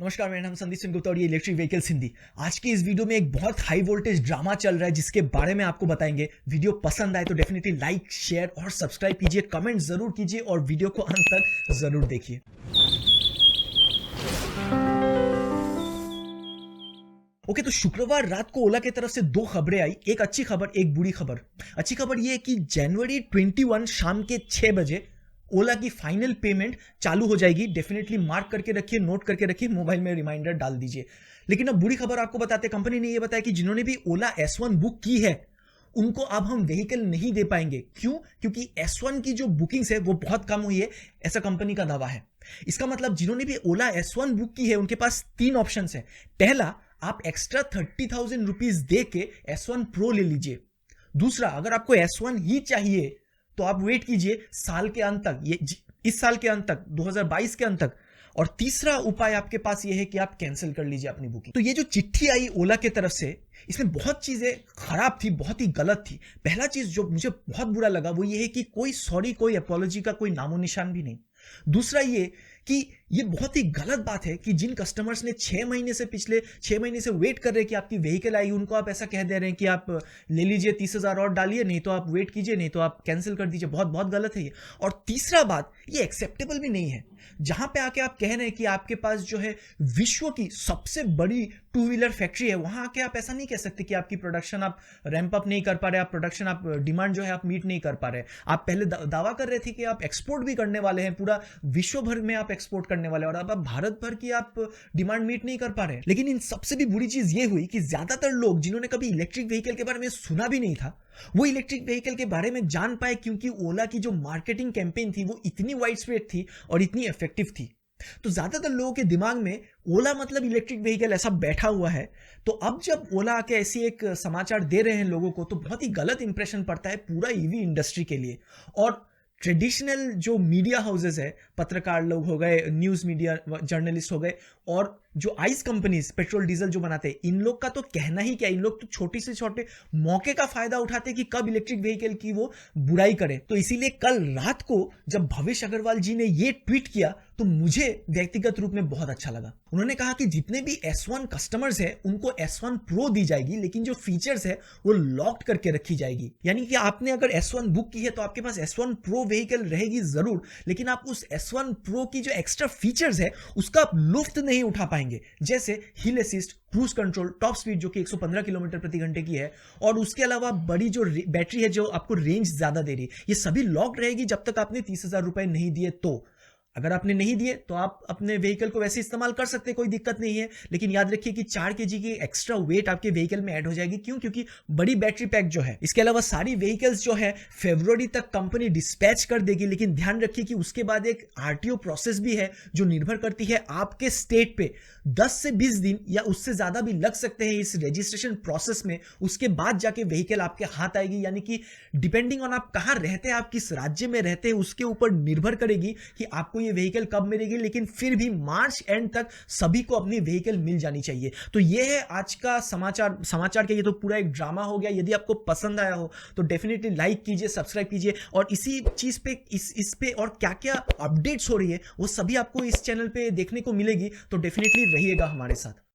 नमस्कार, मेरा नाम संदीप सिंह गुप्ता और ये इलेक्ट्रिक व्हीकल्स हिंदी। आज की इस वीडियो में एक बहुत हाई वोल्टेज ड्रामा चल रहा है जिसके बारे में आपको बताएंगे। वीडियो पसंद आए तो डेफिनेटली लाइक, शेयर और सब्सक्राइब कीजिए, कमेंट जरूर कीजिए और वीडियो को अंत तक जरूर देखिए। ओके, तो शुक्रवार रात को ओला की तरफ से दो खबरें आई, एक अच्छी खबर, एक बुरी खबर। अच्छी खबर यह है कि जनवरी 21 शाम के 6 बजे ओला की फाइनल पेमेंट चालू हो जाएगी। डेफिनेटली मार्क करके रखिए, नोट करके रखिए, मोबाइल में रिमाइंडर डाल दीजिए। लेकिन अब बुरी खबर आपको बताते हैं, कंपनी ने यह बताया कि जिन्होंने भी ओला S1 बुक की है उनको अब हम व्हीकल नहीं दे पाएंगे। क्यों? क्योंकि S1 की जो बुकिंग्स है वो बहुत कम हुई है, ऐसा कंपनी का दावा है। इसका मतलब जिन्होंने भी ओला S1 बुक की है उनके पास तीन ऑप्शन है। पहला, आप एक्स्ट्रा 30,000 रुपीज दे के S1 Pro ले लीजिए। दूसरा, अगर आपको S1 ही चाहिए तो आप वेट कीजिए साल के अंत तक, इस साल के अंत तक, 2022 के अंत तक। और तीसरा उपाय आपके पास यह है कि आप कैंसिल कर लीजिए अपनी बुकिंग। तो ये जो चिट्ठी आई ओला की तरफ से, इसमें बहुत चीजें खराब थी, बहुत ही गलत थी। पहला चीज जो मुझे बहुत बुरा लगा वो ये है कि कोई सॉरी, कोई अपॉलॉजी का कोई नामो निशान भी नहीं। दूसरा ये कि ये बहुत ही गलत बात है कि जिन कस्टमर्स ने पिछले 6 महीने से वेट कर रहे हैं कि आपकी व्हीकल आई, उनको आप ऐसा कह दे रहे हैं कि आप ले लीजिए, 30,000 और डालिए, नहीं तो आप वेट कीजिए, नहीं तो आप कैंसिल कर दीजिए। बहुत बहुत गलत है ये। और तीसरा बात, ये एक्सेप्टेबल भी नहीं है। जहां पे आके आप कह रहे हैं कि आपके पास जो है विश्व की सबसे बड़ी टू व्हीलर फैक्ट्री है, वहां आके आप ऐसा नहीं कह सकते कि आपकी प्रोडक्शन आप रैंप अप नहीं कर पा रहे, आप प्रोडक्शन, आप डिमांड जो है आप मीट नहीं कर पा रहे। आप पहले दावा कर रहे थे कि आप एक्सपोर्ट भी करने वाले हैं, पूरा विश्व भर में आप एक्सपोर्ट करने वाले हैं, और अब आप भारत भर की आप डिमांड मीट नहीं कर पा रहे। लेकिन इन सबसे भी बुरी चीज ये हुई कि ज्यादातर लोग जिन्होंने कभी इलेक्ट्रिक व्हीकल के बारे में सुना भी नहीं था, वो इलेक्ट्रिक व्हीकल के बारे में जान पाए, क्योंकि ओला की जो मार्केटिंग कैंपेन थी वो इतनी वाइड स्प्रेड थी और इतनी इफेक्टिव थी। तो ज्यादातर लोगों के दिमाग में ओला मतलब इलेक्ट्रिक व्हीकल ऐसा बैठा हुआ है। तो अब जब ओला आके ऐसी एक समाचार दे रहे हैं लोगों को, तो बहुत ही गलत इंप्रेशन पड़ता है पूरा ईवी इंडस्ट्री के लिए। और ट्रेडिशनल जो मीडिया हाउसेस है, पत्रकार लोग हो गए, न्यूज मीडिया जर्नलिस्ट हो गए, और जो आइस कंपनीज पेट्रोल डीजल जो बनाते हैं, इन लोग का तो कहना ही क्या। इन लोग तो छोटे से छोटे मौके का फायदा उठाते कि कब इलेक्ट्रिक व्हीकल की वो बुराई करे। तो इसीलिए कल रात को जब भवेश अग्रवाल जी ने ये ट्वीट किया तो मुझे व्यक्तिगत रूप में बहुत अच्छा लगा। उन्होंने कहा कि जितने भी S1 कस्टमर्स हैं उनको S1 Pro दी जाएगी, लेकिन जो फीचर्स है वो लॉक्ड करके रखी जाएगी। यानी कि आपने अगर S1 बुक की है तो आपके पास S1 Pro व्हीकल रहेगी जरूर, लेकिन आप उस S1 Pro की जो एक्स्ट्रा फीचर्स है उसका आप लुफ्त नहीं उठा पाएंगे, जैसे हिल assist, cruise control, top speed जो कि 115 किलोमीटर प्रति घंटे की है, और उसके अलावा बड़ी जो बैटरी है जो आपको रेंज ज्यादा दे रही है, ये सभी लॉक्ड रहेगी जब तक आपने 30,000 रुपए नहीं दिए। तो अगर आपने नहीं दिए तो आप अपने व्हीकल को वैसे इस्तेमाल कर सकते हैं, कोई दिक्कत नहीं है। लेकिन याद रखिए कि 4 kg की एक्स्ट्रा वेट आपके व्हीकल में ऐड हो जाएगी। क्यों? क्योंकि बड़ी बैटरी पैक जो है। इसके अलावा सारी व्हीकल्स जो है फरवरी तक कंपनी डिस्पैच कर देगी, लेकिन ध्यान रखिए कि उसके बाद एक RTO प्रोसेस भी है जो निर्भर करती है आपके स्टेट पे। 10 से 20 दिन या उससे ज्यादा भी लग सकते हैं इस रजिस्ट्रेशन प्रोसेस में। उसके बाद जाके व्हीकल आपके हाथ आएगी। यानी कि डिपेंडिंग ऑन आप कहां रहते हैं, आप किस राज्य में रहते हैं, उसके ऊपर निर्भर करेगी कि आपको ये व्हीकल कब मिलेगी। लेकिन फिर भी मार्च एंड तक सभी को अपनी व्हीकल मिल जानी चाहिए। तो ये है आज का समाचार के, ये तो पूरा एक ड्रामा हो गया। यदि आपको पसंद आया हो तो डेफिनेटली लाइक कीजिए, सब्सक्राइब कीजिए, और इसी चीज पे इस पे और क्या क्या अपडेट्स हो रही है वो सभी आपको इस चैनल पे देखने को मिलेगी। तो डेफिनेटली रहिएगा हमारे साथ।